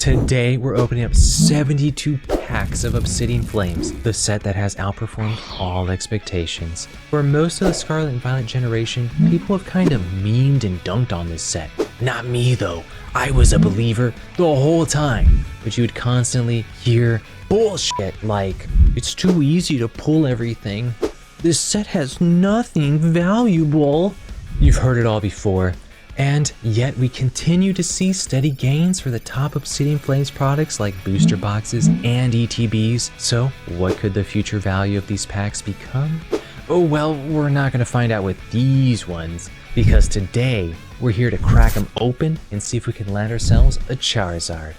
Today, we're opening up 72 packs of Obsidian Flames, the set that has outperformed all expectations. For most of the Scarlet and Violet generation, people have kind of memed and dunked on this set. Not me though, I was a believer the whole time, but you would constantly hear bullshit like, it's too easy to pull everything. This set has nothing valuable. You've heard it all before. And yet we continue to see steady gains for the top Obsidian Flames products like booster boxes and ETBs. So what could the future value of these packs become? Oh well, we're not going to find out with these ones, because today we're here to crack them open and see if we can land ourselves a Charizard.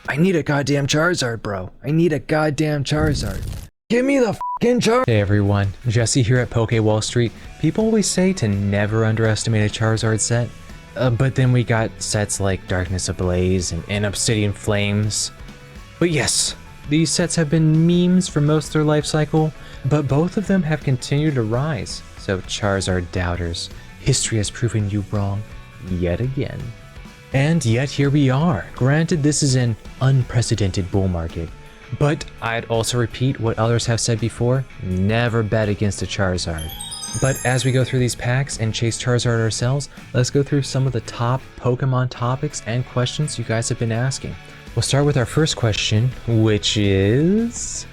I need a goddamn Charizard, bro. I need a goddamn Charizard. Give me the fucking Charizard. Hey everyone, Jesse here at Poke Wall Street. People always say to never underestimate a Charizard set. But then we got sets like Darkness Ablaze and Obsidian Flames. But yes, these sets have been memes for most of their life cycle, but both of them have continued to rise. So Charizard doubters, history has proven you wrong yet again. And yet here we are. Granted, this is an unprecedented bull market, but I'd also repeat what others have said before, never bet against a Charizard. But as we go through these packs and chase Charizard ourselves, let's go through some of the top Pokemon topics and questions you guys have been asking. We'll start with our first question, which is,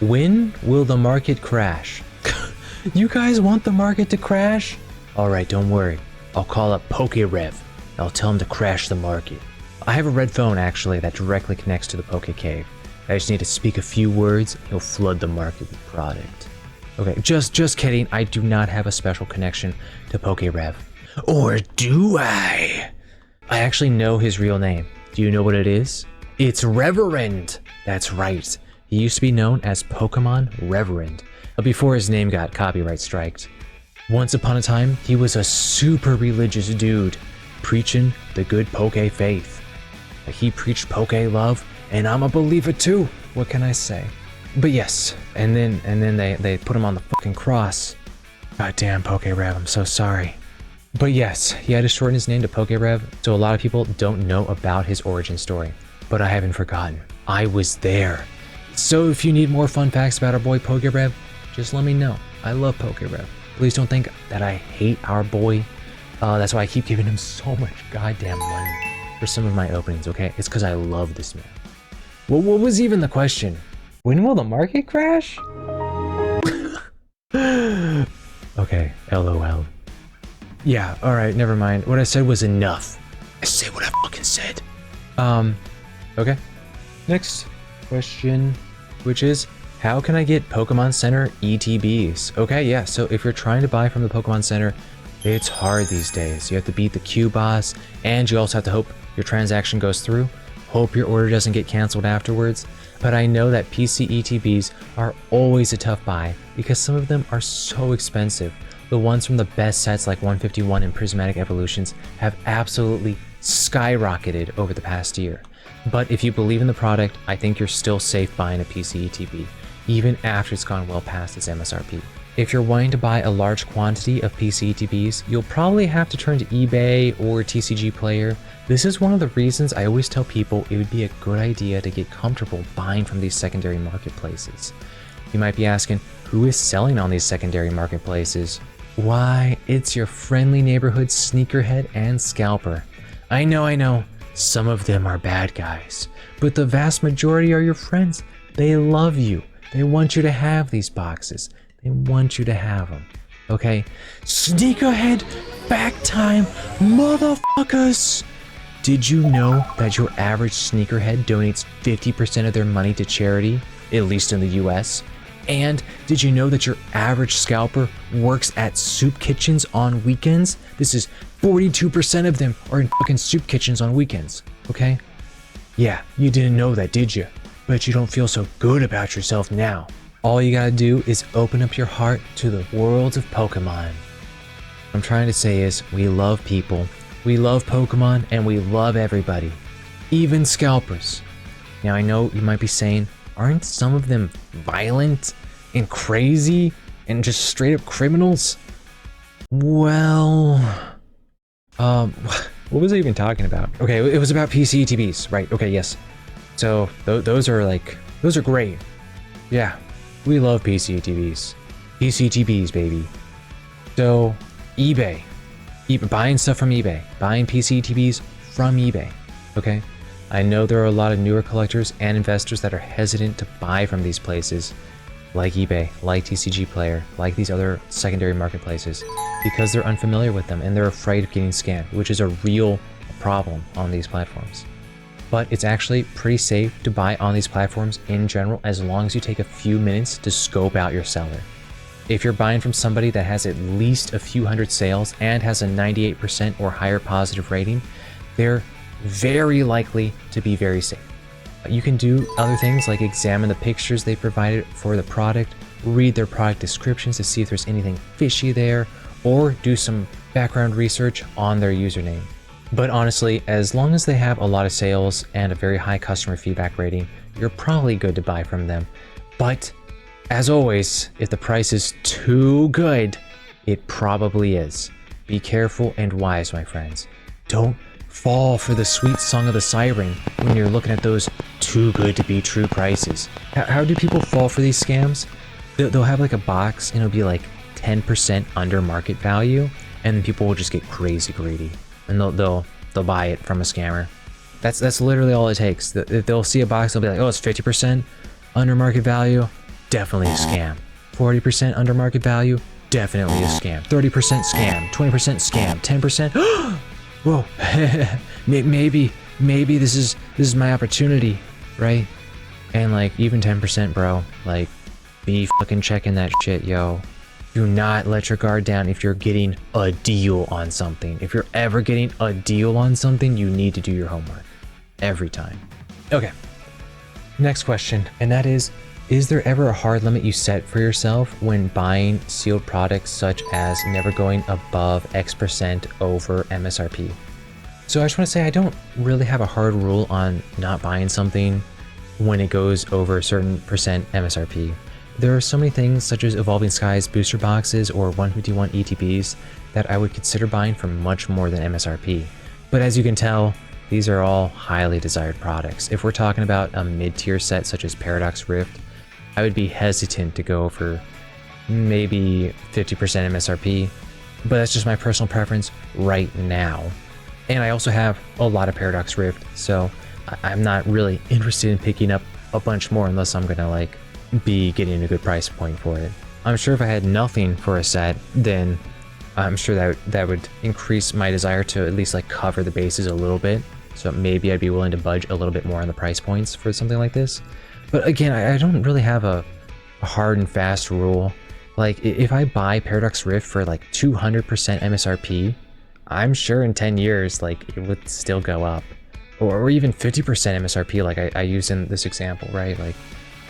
when will the market crash? You guys want the market to crash? Alright, don't worry. I'll call up PokeRev. I'll tell him to crash the market. I have a red phone actually that directly connects to the Poke Cave. I just need to speak a few words and he'll flood the market with product. Okay, just kidding. I do not have a special connection to PokeRev. Or do I? I actually know his real name. Do you know what it is? It's Reverend. That's right. He used to be known as Pokemon Reverend, before his name got copyright striked. Once upon a time, he was a super religious dude, preaching the good Poke faith. He preached Poke love, and I'm a believer too. What can I say? But yes, and then they put him on the fucking cross. Goddamn PokeRev, I'm so sorry. But yes, he had to shorten his name to PokeRev, so a lot of people don't know about his origin story. But I haven't forgotten. I was there. So if you need more fun facts about our boy PokeRev, just let me know. I love PokeRev. Please don't think that I hate our boy. That's why I keep giving him so much goddamn money for some of my openings, okay? It's because I love this man. Well, what was even the question? When will the market crash? Okay, LOL. Yeah, alright, never mind. What I said was enough. I said what I fucking said. Okay. Next question, which is, how can I get Pokemon Center ETBs? Okay, yeah, so if you're trying to buy from the Pokemon Center, it's hard these days. You have to beat the queue boss, and you also have to hope your transaction goes through. Hope your order doesn't get canceled afterwards. But I know that PC ETBs are always a tough buy because some of them are so expensive. The ones from the best sets like 151 and Prismatic Evolutions have absolutely skyrocketed over the past year. But if you believe in the product, I think you're still safe buying a PC ETB, even after it's gone well past its MSRP. If you're wanting to buy a large quantity of PC ETBs, you'll probably have to turn to eBay or TCGPlayer. This is one of the reasons I always tell people it would be a good idea to get comfortable buying from these secondary marketplaces. You might be asking, who is selling on these secondary marketplaces? Why, it's your friendly neighborhood sneakerhead and scalper. I know, some of them are bad guys, but the vast majority are your friends. They love you. They want you to have these boxes. They want you to have them. Okay? Sneakerhead back time, motherfuckers! Did you know that your average sneakerhead donates 50% of their money to charity, at least in the US? And did you know that your average scalper works at soup kitchens on weekends? This is 42% of them are in fucking soup kitchens on weekends, okay? Yeah, you didn't know that, did you? But you don't feel so good about yourself now. All you gotta do is open up your heart to the world of Pokemon. What I'm trying to say is, we love people. We love Pokemon and we love everybody, even scalpers. Now I know you might be saying, aren't some of them violent and crazy and just straight up criminals? Well, what was I even talking about? Okay, it was about PC ETBs, right? Okay, yes. So those are great. Yeah, we love PC ETBs. PC ETBs, baby. So eBay, buying stuff from eBay, buying PC ETBs from eBay. Okay, I know there are a lot of newer collectors and investors that are hesitant to buy from these places, like eBay, like TCGPlayer, like these other secondary marketplaces, because they're unfamiliar with them and they're afraid of getting scammed, which is a real problem on these platforms. But it's actually pretty safe to buy on these platforms in general, as long as you take a few minutes to scope out your seller. If you're buying from somebody that has at least a few hundred sales and has a 98% or higher positive rating, they're very likely to be very safe. You can do other things like examine the pictures they provided for the product, read their product descriptions to see if there's anything fishy there, or do some background research on their username. But honestly, as long as they have a lot of sales and a very high customer feedback rating, you're probably good to buy from them. But as always, if the price is too good, it probably is. Be careful and wise, my friends. Don't fall for the sweet song of the siren when you're looking at those too good to be true prices. How do people fall for these scams? They'll have like a box and it'll be like 10% under market value, and then people will just get crazy greedy and they'll buy it from a scammer. That's literally all it takes. They'll see a box, they'll be like, oh, it's 50% under market value, definitely a scam. 40% under market value, definitely a scam. 30% scam, 20% scam, 10%. Whoa, maybe this is my opportunity, right? And like even 10%, bro, like be fucking checking that shit, yo. Do not let your guard down if you're getting a deal on something. If you're ever getting a deal on something, you need to do your homework every time. Okay, next question, and that is there ever a hard limit you set for yourself when buying sealed products, such as never going above X% over MSRP? So I just want to say I don't really have a hard rule on not buying something when it goes over a certain percent MSRP. There are so many things such as Evolving Skies booster boxes or 151 ETBs that I would consider buying for much more than MSRP. But as you can tell, these are all highly desired products. If we're talking about a mid-tier set such as Paradox Rift, I would be hesitant to go for maybe 50% MSRP, but that's just my personal preference right now. And I also have a lot of Paradox Rift, so I'm not really interested in picking up a bunch more unless I'm gonna like be getting a good price point for it. I'm sure if I had nothing for a set, then I'm sure that would increase my desire to at least like cover the bases a little bit. So maybe I'd be willing to budge a little bit more on the price points for something like this. But again, I don't really have a hard and fast rule. Like if I buy Paradox Rift for like 200% MSRP, I'm sure in 10 years like it would still go up, or even 50% MSRP like I used in this example, right? Like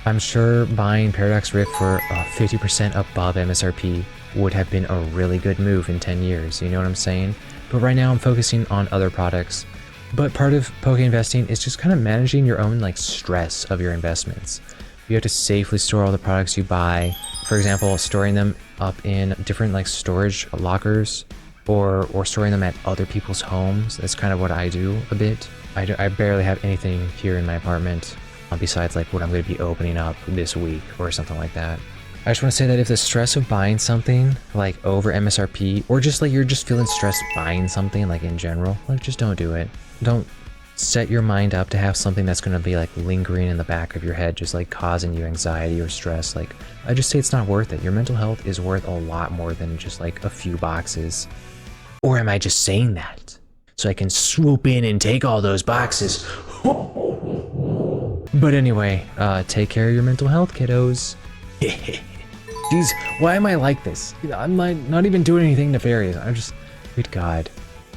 I'm sure buying Paradox Rift for 50% above MSRP would have been a really good move in 10 years, you know what I'm saying? But right now I'm focusing on other products. But part of Poke investing is just kind of managing your own like stress of your investments. You have to safely store all the products you buy. For example, storing them up in different like storage lockers, or storing them at other people's homes. That's kind of what I do a bit. I barely have anything here in my apartment besides like what I'm going to be opening up this week or something like that. I just want to say that if the stress of buying something like over MSRP, or just like you're just feeling stressed buying something like in general, like just don't do it. Don't set your mind up to have something that's going to be like lingering in the back of your head, just like causing you anxiety or stress. Like I just say it's not worth it. Your mental health is worth a lot more than just like a few boxes. Or am I just saying that so I can swoop in and take all those boxes? But anyway, take care of your mental health, kiddos. Jeez, why am I like this? I'm not even doing anything nefarious. I'm just, good God.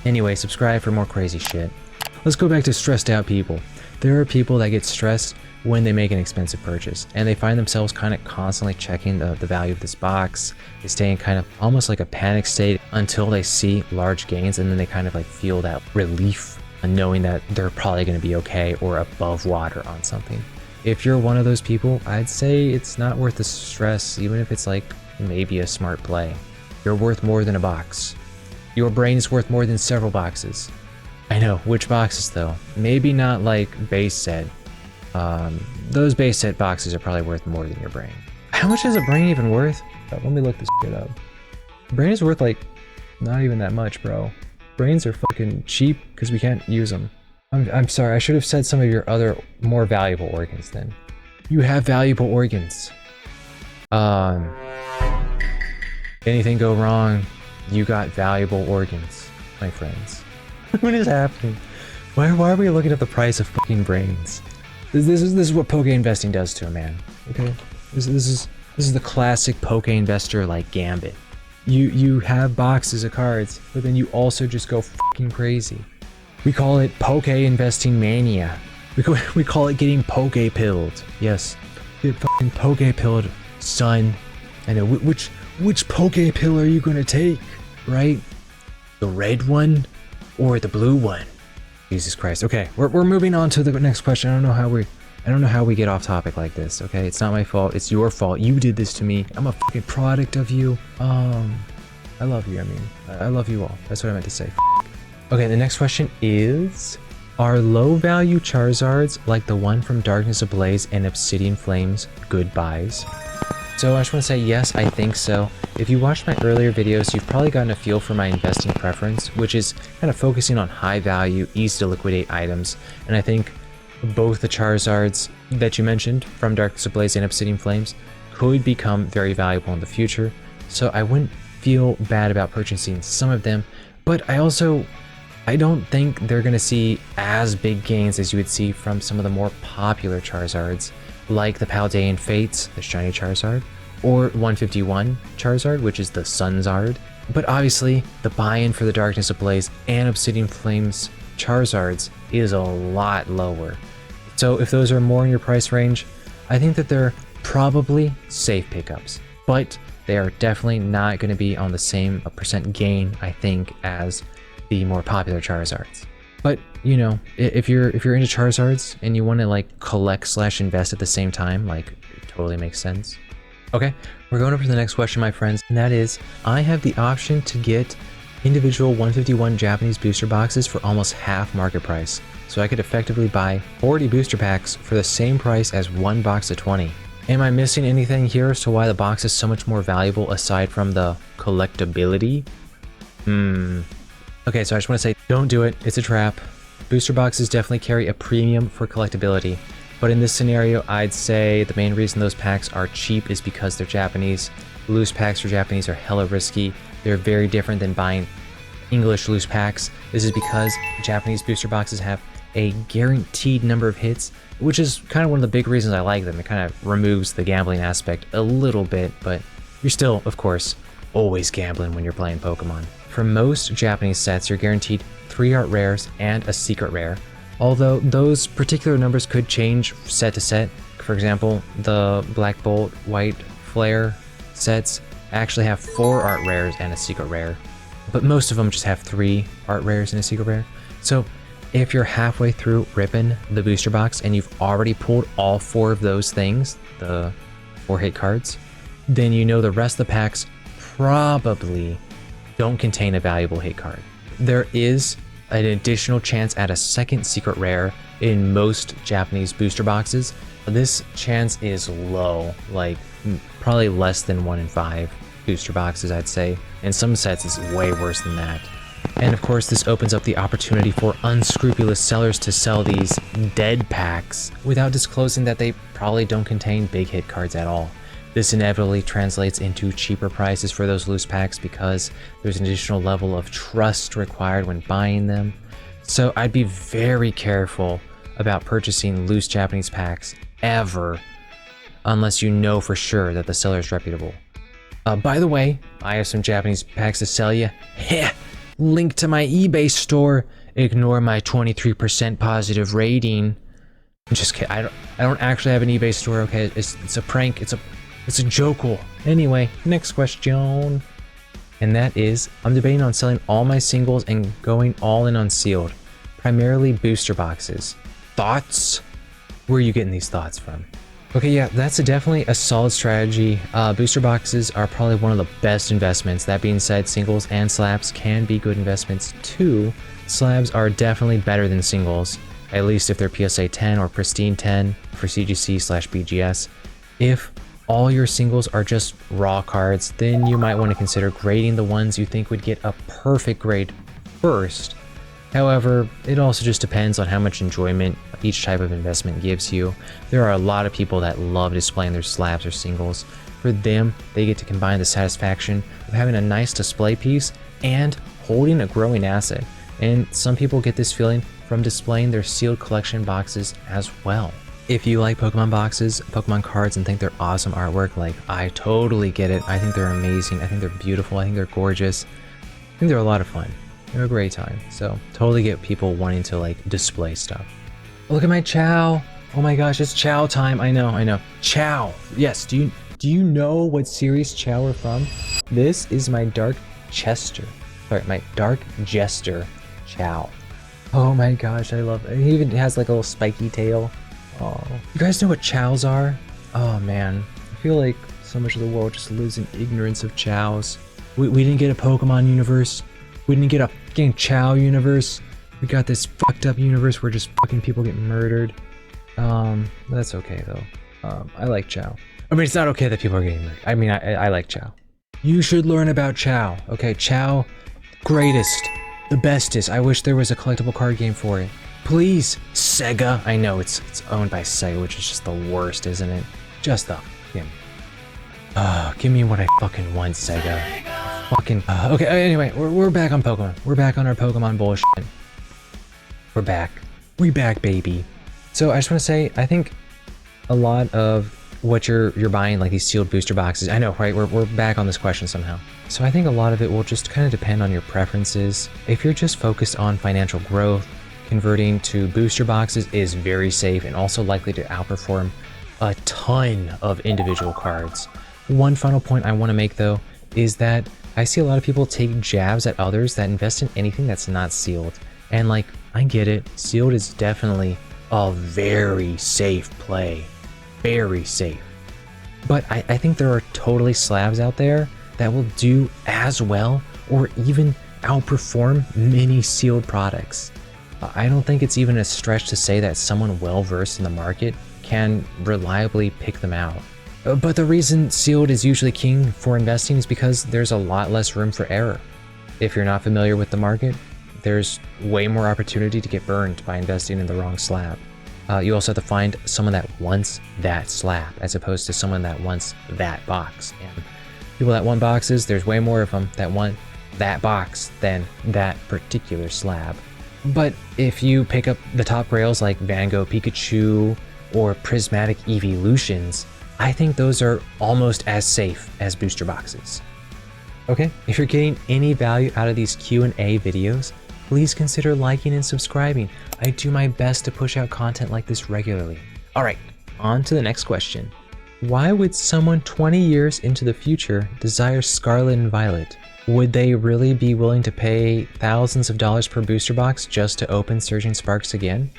Anyway, subscribe for more crazy shit. Let's go back to stressed out people. There are people that get stressed when they make an expensive purchase, and they find themselves kind of constantly checking the value of this box. They stay in kind of almost like a panic state until they see large gains, and then they kind of like feel that relief knowing that they're probably going to be okay or above water on something. If you're one of those people, I'd say it's not worth the stress, even if it's like maybe a smart play. You're worth more than a box. Your brain is worth more than several boxes. I know, which boxes though? Maybe not like base set. Those base set boxes are probably worth more than your brain. How much is a brain even worth? Let me look this shit up. Brain is worth like not even that much, bro. Brains are fucking cheap because we can't use them. I'm sorry, I should have said some of your other more valuable organs then. You have valuable organs. Anything go wrong, you got valuable organs, my friends. What is happening? Why are we looking at the price of fucking brains? This is what Poke investing does to a man. Okay, this is the classic Poke investor like gambit. You have boxes of cards, but then you also just go fucking crazy. We call it Poke investing mania. We call it getting Poke pilled. Yes, get fucking Poke pilled, son. I know which Poke pill are you gonna take, right? The red one or the blue one? Jesus Christ. Okay, we're moving on to the next question. I don't know how we get off topic like this. Okay, it's not my fault. It's your fault. You did this to me. I'm a fucking product of you. I love you. I mean, I love you all. That's what I meant to say. Okay, the next question is: are low value Charizards like the one from Darkness Ablaze and Obsidian Flames good buys? So I just want to say yes, I think so. If you watched my earlier videos, you've probably gotten a feel for my investing preference, which is kind of focusing on high value, easy to liquidate items. And I think both the Charizards that you mentioned from Darkness Ablaze and Obsidian Flames could become very valuable in the future. So I wouldn't feel bad about purchasing some of them, but I don't think they're going to see as big gains as you would see from some of the more popular Charizards, like the Paldean Fates, the Shiny Charizard, or 151 Charizard, which is the Sunzard. But obviously, the buy-in for the Darkness Ablaze and Obsidian Flames Charizards is a lot lower. So if those are more in your price range, I think that they're probably safe pickups. But they are definitely not going to be on the same percent gain, I think, as the more popular Charizards. But, you know, if you're into Charizards and you want to like collect/invest at the same time, like, it totally makes sense. Okay, we're going over to the next question, my friends, and that is, I have the option to get individual 151 Japanese booster boxes for almost half market price. So I could effectively buy 40 booster packs for the same price as one box of 20. Am I missing anything here as to why the box is so much more valuable aside from the collectability? Okay, so I just want to say, don't do it. It's a trap. Booster boxes definitely carry a premium for collectability. But in this scenario, I'd say the main reason those packs are cheap is because they're Japanese. Loose packs for Japanese are hella risky. They're very different than buying English loose packs. This is because Japanese booster boxes have a guaranteed number of hits, which is kind of one of the big reasons I like them. It kind of removes the gambling aspect a little bit, but you're still, of course, always gambling when you're playing Pokemon. For most Japanese sets, you're guaranteed 3 art rares and a secret rare, although those particular numbers could change set to set. For example, the Black Bolt White Flare sets actually have 4 art rares and a secret rare, but most of them just have 3 art rares and a secret rare. So if you're halfway through ripping the booster box and you've already pulled all 4 of those things, the 4 hit cards, then you know the rest of the packs probably don't contain a valuable hit card. There is an additional chance at a second secret rare in most Japanese booster boxes. This chance is low, like probably less than 1 in 5 booster boxes, I'd say. In some sets, it's way worse than that. And of course, this opens up the opportunity for unscrupulous sellers to sell these dead packs without disclosing that they probably don't contain big hit cards at all. This inevitably translates into cheaper prices for those loose packs because there's an additional level of trust required when buying them. So I'd be very careful about purchasing loose Japanese packs ever, unless you know for sure that the seller is reputable. By the way, I have some Japanese packs to sell you. Heh! Link to my eBay store. Ignore my 23% positive rating. I'm just kidding. I don't actually have an eBay store. Okay, it's a prank. It's a joke. Anyway, next question. And that is, I'm debating on selling all my singles and going all in on sealed, primarily booster boxes. Thoughts? Where are you getting these thoughts from? Okay, yeah, that's definitely a solid strategy. Booster boxes are probably one of the best investments. That being said, singles and slabs can be good investments too. Slabs are definitely better than singles. at least if they're PSA 10 or Pristine 10 for CGC/BGS. If all your singles are just raw cards, then you might want to consider grading the ones you think would get a perfect grade first. However, it also just depends on how much enjoyment each type of investment gives you. There are a lot of people that love displaying their slabs or singles. For them, they get to combine the satisfaction of having a nice display piece and holding a growing asset. And some people get this feeling from displaying their sealed collection boxes as well. If you like Pokemon boxes, Pokemon cards, and think they're awesome artwork, like, I totally get it. I think they're amazing. I think they're beautiful. I think they're gorgeous. I think they're a lot of fun. They're a great time. So totally get people wanting to like display stuff. Look at my Chow. Oh my gosh, it's Chow time. I know. Chow. Yes, do you know what series Chow are from? This is my Dark Jester Chow. Oh my gosh, I love it. He even has like a little spiky tail. Oh, you guys know what Chows are? Oh man, I feel like so much of the world just lives in ignorance of Chows. We didn't get a Pokemon universe. We didn't get a fucking Chow universe. We got this fucked up universe where just fucking people get murdered. That's okay though. I like Chow. I mean, it's not okay that people are getting murdered. I mean, I like Chow. You should learn about Chow. Okay, Chow, greatest, the bestest. I wish there was a collectible card game for it. Please, Sega. I know it's owned by Sega, which is just the worst, isn't it? Just the fucking. Give me what I fucking want, Sega. Fucking. Okay. Anyway, we're back on Pokemon. We're back on our Pokemon bullshit. We're back. We back, baby. So I just want to say, I think a lot of what you're buying, like these sealed booster boxes. I know, right? We're back on this question somehow. So I think a lot of it will just kind of depend on your preferences. If you're just focused on financial growth, converting to booster boxes is very safe and also likely to outperform a ton of individual cards. One final point I want to make though is that I see a lot of people take jabs at others that invest in anything that's not sealed. And like, I get it, sealed is definitely a very safe play. Very safe. But I think there are totally slabs out there that will do as well or even outperform many sealed products. I don't think it's even a stretch to say that someone well versed in the market can reliably pick them out. But the reason sealed is usually king for investing is because there's a lot less room for error. If you're not familiar with the market, there's way more opportunity to get burned by investing in the wrong slab. You also have to find someone that wants that slab as opposed to someone that wants that box. And people that want boxes, there's way more of them that want that box than that particular slab. But if you pick up the top grails like Van Gogh Pikachu or Prismatic Evolutions, I think those are almost as safe as booster boxes. Okay, if you're getting any value out of these Q&A videos, please consider liking and subscribing. I do my best to push out content like this regularly. All right, on to the next question. Why would someone 20 years into the future desire Scarlet and Violet? Would they really be willing to pay thousands of dollars per booster box just to open Surging Sparks again?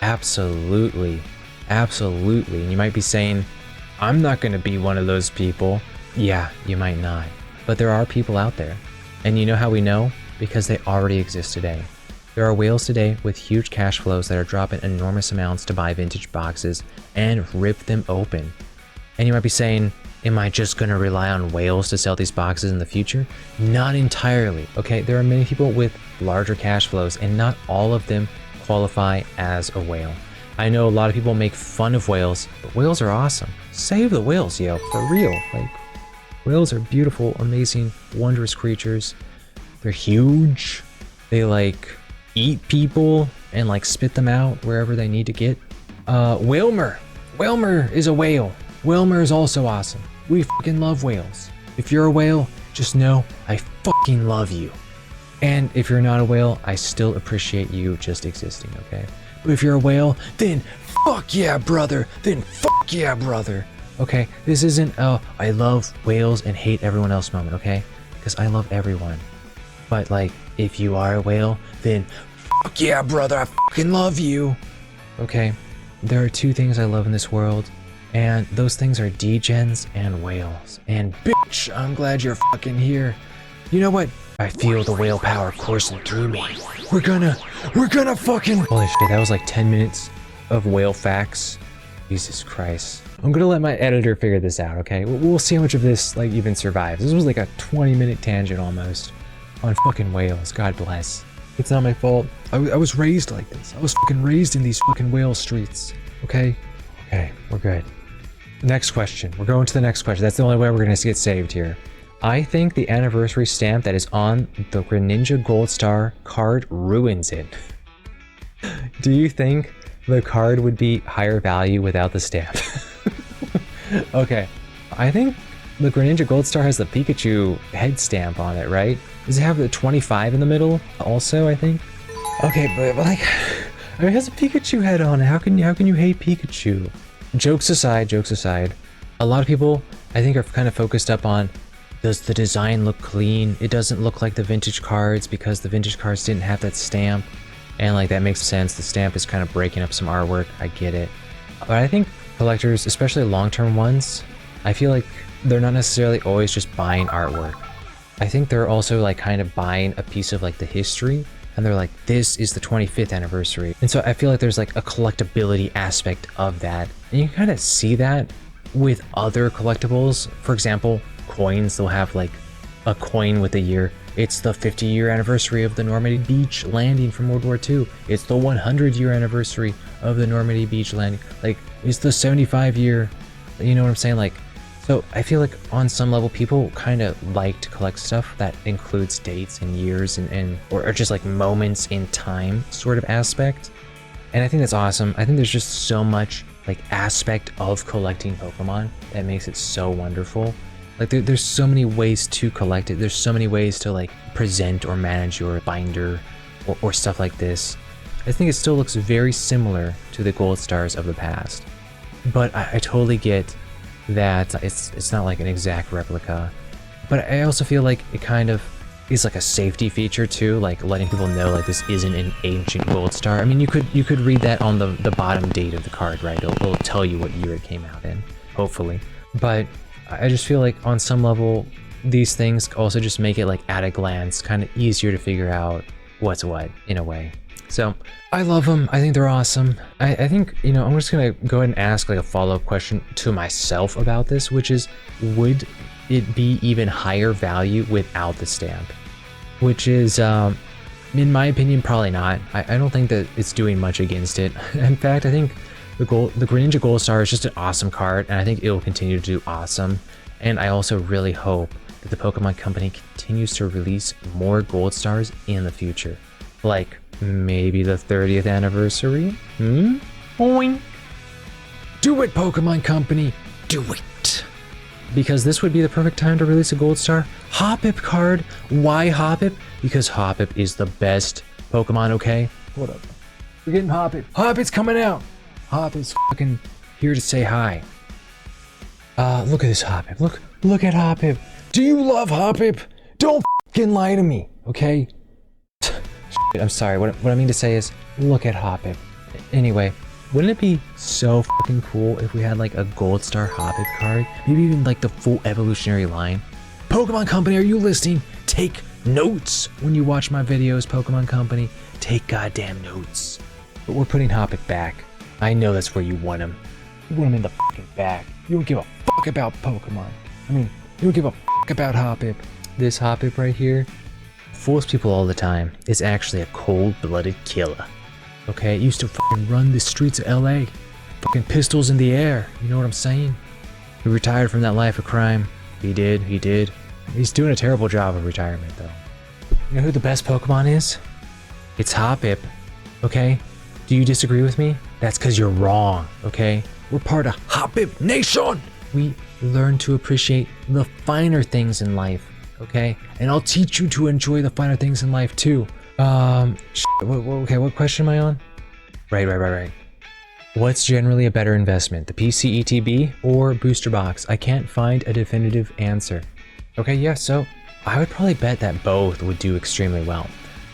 Absolutely. Absolutely. And you might be saying, I'm not going to be one of those people. Yeah, you might not. But there are people out there. And you know how we know? Because they already exist today. There are whales today with huge cash flows that are dropping enormous amounts to buy vintage boxes and rip them open. And you might be saying, am I just going to rely on whales to sell these boxes in the future? Not entirely. Okay, there are many people with larger cash flows and not all of them qualify as a whale. I know a lot of people make fun of whales, but whales are awesome. Save the whales, yo, for real. Like, whales are beautiful, amazing, wondrous creatures. They're huge. They like eat people and like spit them out wherever they need to get. Whalmer. Whalmer is a whale. Whalmer is also awesome. We fucking love whales. If you're a whale, just know I fucking love you. And if you're not a whale, I still appreciate you just existing, okay? But if you're a whale, then fuck yeah, brother. Then fuck yeah, brother. Okay, this isn't a I love whales and hate everyone else moment, okay? Because I love everyone. But like, if you are a whale, then fuck yeah, brother, I fucking love you. Okay, there are two things I love in this world, and those things are degens and whales. And bitch, I'm glad you're fucking here. You know what? I feel the whale power coursing through me. We're gonna fucking... Holy shit, that was like 10 minutes of whale facts. Jesus Christ. I'm gonna let my editor figure this out, okay? We'll see how much of this, like, even survives. This was like a 20-minute tangent almost on fucking whales. God bless. It's not my fault. I was raised like this. I was fucking raised in these fucking whale streets, okay? Okay, we're good. Next question. We're going to the next question. That's the only way we're gonna get saved here. I think the anniversary stamp that is on the Greninja Gold Star card ruins it. Do you think the card would be higher value without the stamp? Okay, I think the Greninja Gold Star has the Pikachu head stamp on it, right? Does it have the 25 in the middle also, I think? Okay, but like, I mean, it has a Pikachu head on it. How can you hate Pikachu? Jokes aside, a lot of people, I think, are kind of focused up on, does the design look clean? It doesn't look like the vintage cards because the vintage cards didn't have that stamp. And like, that makes sense. The stamp is kind of breaking up some artwork. I get it. But I think collectors, especially long-term ones, I feel like they're not necessarily always just buying artwork. I think they're also like kind of buying a piece of like the history, and they're like, this is the 25th anniversary. And so I feel like there's like a collectability aspect of that. And you can kind of see that with other collectibles. For example, coins, they'll have like a coin with a year. It's the 50-year anniversary of the Normandy Beach landing from World War II. It's the 100-year anniversary of the Normandy Beach landing. Like, it's the 75-year, you know what I'm saying? Like, so I feel like on some level, people kind of like to collect stuff that includes dates and years or just like moments in time sort of aspect. And I think that's awesome. I think there's just so much like aspect of collecting Pokemon that makes it so wonderful. Like there's so many ways to collect it. There's so many ways to like present or manage your binder or stuff like this. I think it still looks very similar to the Gold Stars of the past. But I totally get that it's not like an exact replica. But I also feel like it kind of is like a safety feature too, like letting people know like this isn't an ancient Gold Star. I mean, you could read that on the bottom date of the card, right? It'll tell you what year it came out in, hopefully. But I just feel like on some level, these things also just make it like at a glance kind of easier to figure out what's what in a way. So I love them. I think they're awesome. I think, you know, I'm just gonna go ahead and ask like a follow-up question to myself about this, which is, would it be even higher value without the stamp? Which is, in my opinion, probably not. I don't think that it's doing much against it. In fact, I think the Greninja Gold Star is just an awesome card, and I think it will continue to do awesome. And I also really hope that the Pokemon Company continues to release more Gold Stars in the future. Like, maybe the 30th anniversary? Boing! Do it, Pokemon Company! Do it! Because this would be the perfect time to release a Gold Star Hoppip card. Why Hoppip? Because Hoppip is the best Pokemon, okay? Hold up. We're getting Hoppip. Hoppip's coming out! Hoppip's fucking here to say hi. Look at this Hoppip. Look at Hoppip. Do you love Hoppip? Don't fucking lie to me, okay? I'm sorry, what I mean to say is, look at Hoppip. Anyway, wouldn't it be so fucking cool if we had like a Gold Star Hoppip card? Maybe even like the full evolutionary line? Pokemon Company, are you listening? Take notes when you watch my videos, Pokemon Company. Take goddamn notes. But we're putting Hoppip back. I know that's where you want him. You want him in the fucking back. You don't give a fuck about Pokemon. I mean, you don't give a fuck about Hoppip. This Hoppip right here fools people all the time. It's actually a cold-blooded killer. Okay, it used to fucking run the streets of LA. Fucking pistols in the air. You know what I'm saying? He retired from that life of crime. He did. He's doing a terrible job of retirement, though. You know who the best Pokemon is? It's Hoppip. Okay? Do you disagree with me? That's because you're wrong, okay? We're part of Hoppip Nation! We learn to appreciate the finer things in life, okay? And I'll teach you to enjoy the finer things in life, too. Okay, what question am I on? Right. What's generally a better investment, the PC ETB or booster box? I can't find a definitive answer. Okay, yeah, so I would probably bet that both would do extremely well.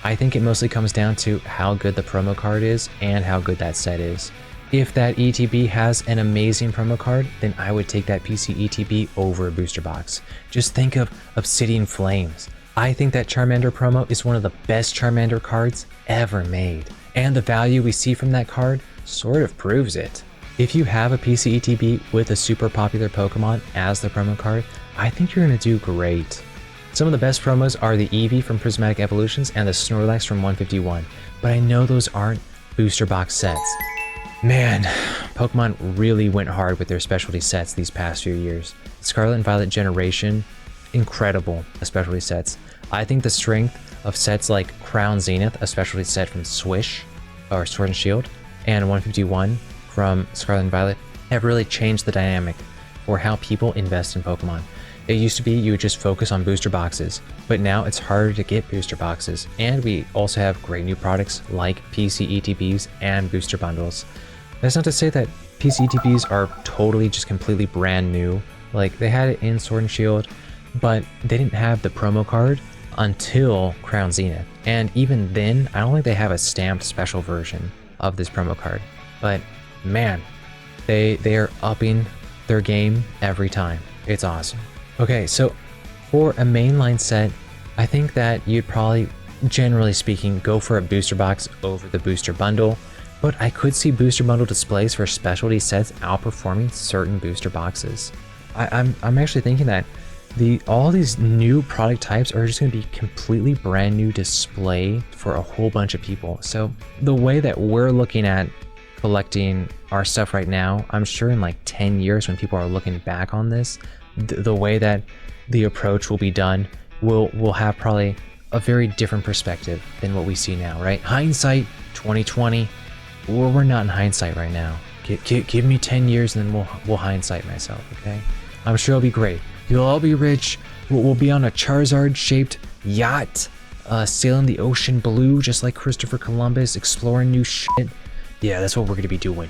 I think it mostly comes down to how good the promo card is and how good that set is. If that ETB has an amazing promo card, then I would take that PC ETB over a booster box. Just think of Obsidian Flames. I think that Charmander promo is one of the best Charmander cards ever made, and the value we see from that card sort of proves it. If you have a PC ETB with a super popular Pokemon as the promo card, I think you're going to do great. Some of the best promos are the Eevee from Prismatic Evolutions and the Snorlax from 151, but I know those aren't booster box sets. Man, Pokemon really went hard with their specialty sets these past few years. Scarlet and Violet generation, incredible specialty sets. I think the strength of sets like Crown Zenith, a specialty set from Swish, or Sword and Shield, and 151 from Scarlet and Violet have really changed the dynamic for how people invest in Pokemon. It used to be you would just focus on booster boxes, but now it's harder to get booster boxes, and we also have great new products like PC ETBs and booster bundles. That's not to say that PC ETBs are totally just completely brand new. Like, they had it in Sword and Shield, but they didn't have the promo card until Crown Zenith, and even then I don't think they have a stamped special version of this promo card. But man, they are upping their game every time. It's awesome. Okay, so for a mainline set, I think that you'd probably, generally speaking, go for a booster box over the booster bundle, but I could see booster bundle displays for specialty sets outperforming certain booster boxes. I'm actually thinking that all these new product types are just going to be completely brand new display for a whole bunch of people. So the way that we're looking at collecting our stuff right now, I'm sure in like 10 years when people are looking back on this, the way that the approach will be done will have probably a very different perspective than what we see now, right? Hindsight 2020, we're not in hindsight right now. Give me 10 years and then we'll hindsight myself, okay? I'm sure it'll be great. You'll all be rich. We'll be on a Charizard shaped yacht, sailing the ocean blue just like Christopher Columbus, exploring new shit. Yeah, that's what we're gonna be doing.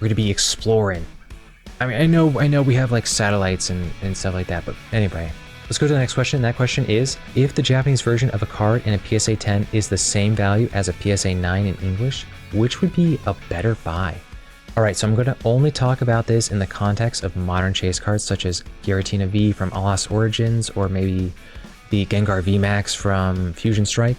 We're gonna be exploring. I mean, I know we have like satellites and stuff like that, but anyway, let's go to the next question. That question is, if the Japanese version of a card in a PSA 10 is the same value as a PSA 9 in English, which would be a better buy? Alright, so I'm going to only talk about this in the context of modern chase cards such as Giratina V from Lost Origins, or maybe the Gengar VMAX from Fusion Strike.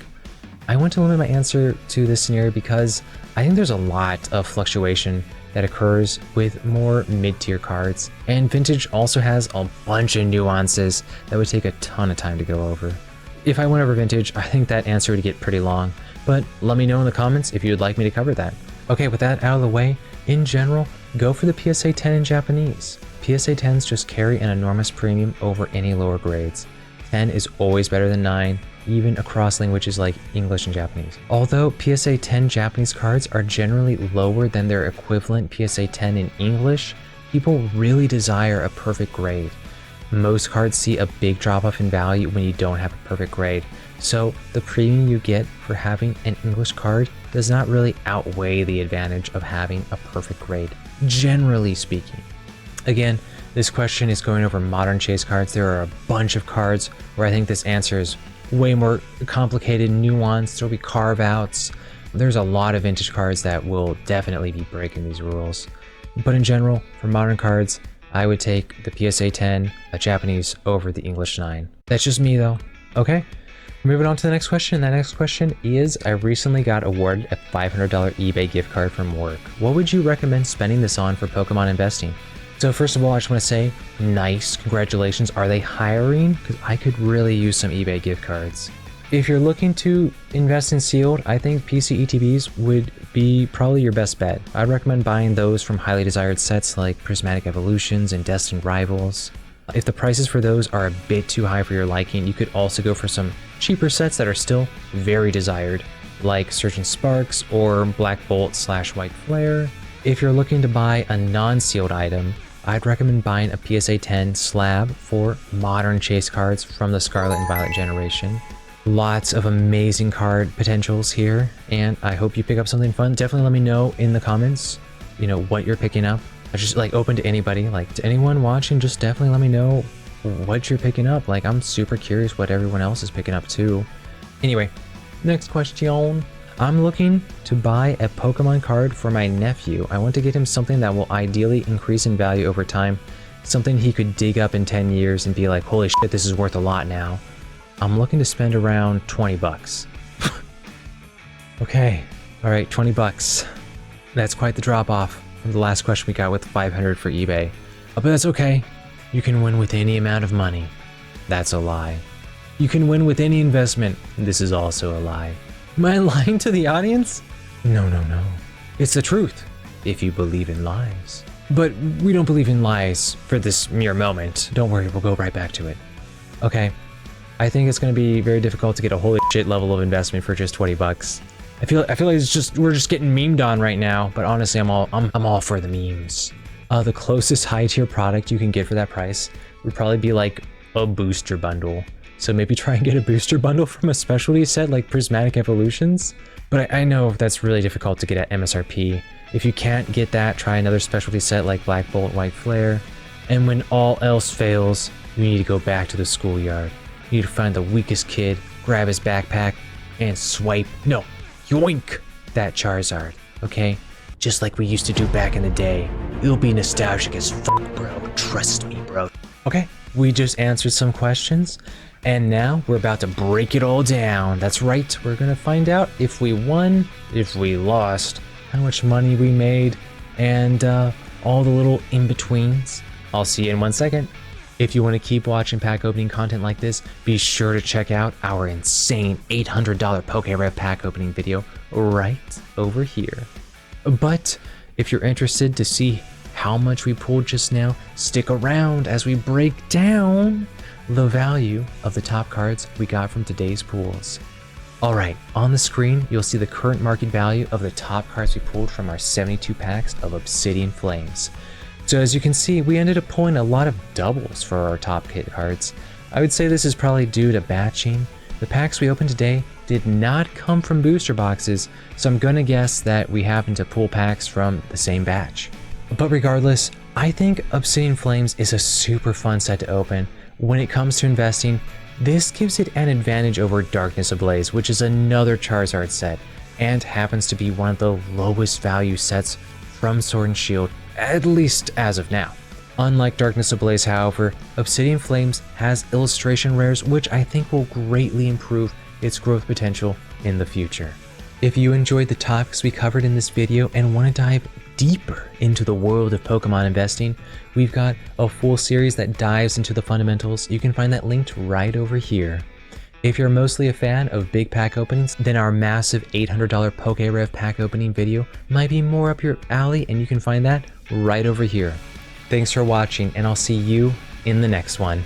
I want to limit my answer to this scenario because I think there's a lot of fluctuation that occurs with more mid-tier cards, and Vintage also has a bunch of nuances that would take a ton of time to go over. If I went over Vintage, I think that answer would get pretty long, but let me know in the comments if you would like me to cover that. Okay, with that out of the way, in general, go for the PSA 10 in Japanese. PSA 10s just carry an enormous premium over any lower grades. 10 is always better than 9, even across languages like English and Japanese. Although PSA 10 Japanese cards are generally lower than their equivalent PSA 10 in English, people really desire a perfect grade. Most cards see a big drop-off in value when you don't have a perfect grade, so the premium you get for having an English card does not really outweigh the advantage of having a perfect grade, generally speaking. Again, this question is going over modern chase cards. There are a bunch of cards where I think this answer is way more complicated, nuanced. There'll be carve-outs. There's a lot of vintage cards that will definitely be breaking these rules. But in general, for modern cards, I would take the PSA 10, a Japanese, over the English 9. That's just me though. Okay, moving on to the next question. That next question is, I recently got awarded a $500 eBay gift card from work. What would you recommend spending this on for Pokemon investing? So first of all, I just want to say, nice, congratulations. Are they hiring? Because I could really use some eBay gift cards. If you're looking to invest in sealed, I think PC ETBs would be probably your best bet. I'd recommend buying those from highly desired sets like Prismatic Evolutions and Destined Rivals. If the prices for those are a bit too high for your liking, you could also go for some cheaper sets that are still very desired, like Surgeon Sparks or Black Bolt / White Flare. If you're looking to buy a non-sealed item, I'd recommend buying a PSA 10 slab for modern chase cards from the Scarlet and Violet generation. Lots of amazing card potentials here, and I hope you pick up something fun. Definitely let me know in the comments, you know, what you're picking up. I'm just like open to anybody, like to anyone watching, just definitely let me know what you're picking up. Like, I'm super curious what everyone else is picking up too. Anyway, next question. I'm looking to buy a Pokemon card for my nephew. I want to get him something that will ideally increase in value over time, something he could dig up in 10 years and be like, holy shit, this is worth a lot now. I'm looking to spend around 20 bucks. Okay, all right, 20 bucks. That's quite the drop off from the last question we got with 500 for eBay. But that's okay. You can win with any amount of money. That's a lie. You can win with any investment. This is also a lie. Am I lying to the audience? No, no, no. It's the truth, if you believe in lies. But we don't believe in lies for this mere moment. Don't worry, we'll go right back to it. Okay, I think it's going to be very difficult to get a holy shit level of investment for just 20 bucks. I feel like we're just getting memed on right now, but honestly, I'm all for the memes. The closest high tier product you can get for that price would probably be like a booster bundle. So maybe try and get a booster bundle from a specialty set like Prismatic Evolutions. But I know that's really difficult to get at MSRP. If you can't get that, try another specialty set like Black Bolt, White Flare. And when all else fails, you need to go back to the schoolyard. You need to find the weakest kid, grab his backpack, and swipe. No, yoink that Charizard, okay? Just like we used to do back in the day. It'll be nostalgic as fuck, bro. Trust me, bro. Okay, we just answered some questions, and now we're about to break it all down. That's right, we're gonna find out if we won, if we lost, how much money we made, and all the little in-betweens. I'll see you in 1 second. If you want to keep watching pack opening content like this, be sure to check out our insane $800 PokéRev pack opening video right over here. But if you're interested to see how much we pulled just now, stick around as we break down the value of the top cards we got from today's pulls. Alright, on the screen, you'll see the current market value of the top cards we pulled from our 72 packs of Obsidian Flames. So as you can see, we ended up pulling a lot of doubles for our top kit cards. I would say this is probably due to batching. The packs we opened today did not come from booster boxes, so I'm gonna guess that we happened to pull packs from the same batch. But regardless, I think Obsidian Flames is a super fun set to open. When it comes to investing, this gives it an advantage over Darkness Ablaze, which is another Charizard set, and happens to be one of the lowest value sets from Sword and Shield, at least as of now. Unlike Darkness Ablaze, however, Obsidian Flames has illustration rares, which I think will greatly improve its growth potential in the future. If you enjoyed the topics we covered in this video and want to dive deeper into the world of Pokemon investing, we've got a full series that dives into the fundamentals. You can find that linked right over here. If you're mostly a fan of big pack openings, then our massive $800 PokéRev pack opening video might be more up your alley, and you can find that right over here. Thanks for watching, and I'll see you in the next one.